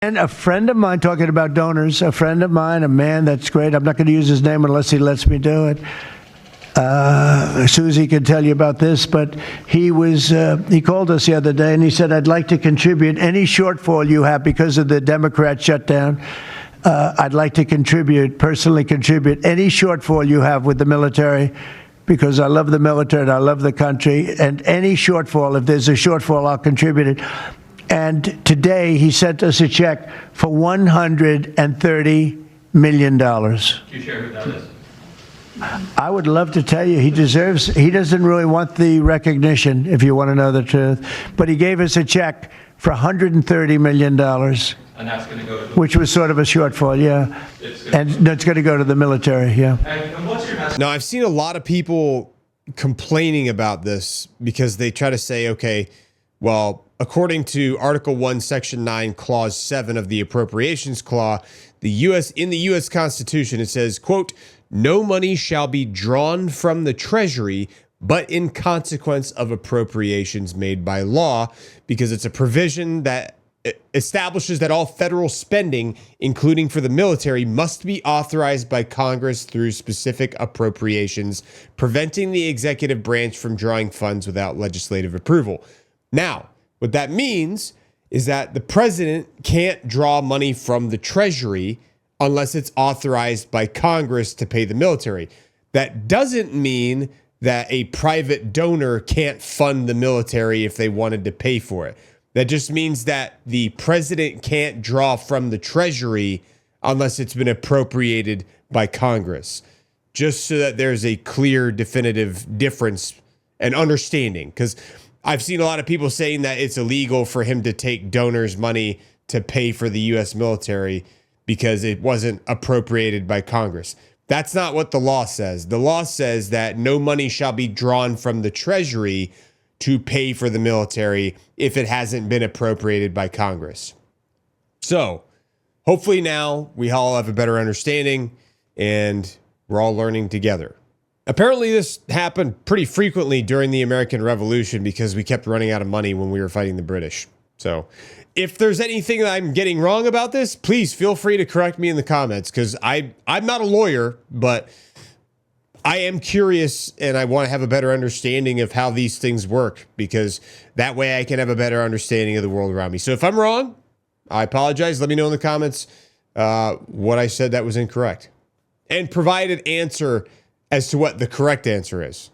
And a friend of mine, talking about donors, a friend of mine, a man that's great, I'm not going to use his name unless he lets me do it. Susie can tell you about this, but he called us the other day and he said, I'd like to contribute any shortfall you have because of the Democrat shutdown. I'd like to personally contribute any shortfall you have with the military, because I love the military and I love the country. And any shortfall, if there's a shortfall, I'll contribute it. And today he sent us a check for $130 million. Can you share who that is? I would love to tell you. He doesn't really want the recognition, if you want to know the truth. But he gave us a check for $130 million. And that's going to go to which was sort of a shortfall, yeah. And that's going to go to the military, yeah. And what's your message? Now, I've seen a lot of people complaining about this because they try to say, okay, well, according to Article 1, Section 9, Clause 7 of the Appropriations Clause, in the U.S. Constitution, it says, quote, no money shall be drawn from the Treasury but in consequence of appropriations made by law, because it's a provision that establishes that all federal spending, including for the military, must be authorized by Congress through specific appropriations, preventing the executive branch from drawing funds without legislative approval. Now, what that means is that the president can't draw money from the Treasury unless it's authorized by Congress to pay the military. That doesn't mean that a private donor can't fund the military if they wanted to pay for it. That just means that the president can't draw from the Treasury unless it's been appropriated by Congress, just so that there's a clear, definitive difference and understanding. Because I've seen a lot of people saying that it's illegal for him to take donors' money to pay for the U.S. military because it wasn't appropriated by Congress. That's not what the law says. The law says that no money shall be drawn from the Treasury to pay for the military if it hasn't been appropriated by Congress. So hopefully now we all have a better understanding and we're all learning together. Apparently this happened pretty frequently during the American Revolution because we kept running out of money when we were fighting the British. So if there's anything that I'm getting wrong about this, please feel free to correct me in the comments, because I'm not a lawyer, but I am curious and I want to have a better understanding of how these things work, because that way I can have a better understanding of the world around me. So if I'm wrong, I apologize. Let me know in the comments what I said that was incorrect, and provide an answer as to what the correct answer is.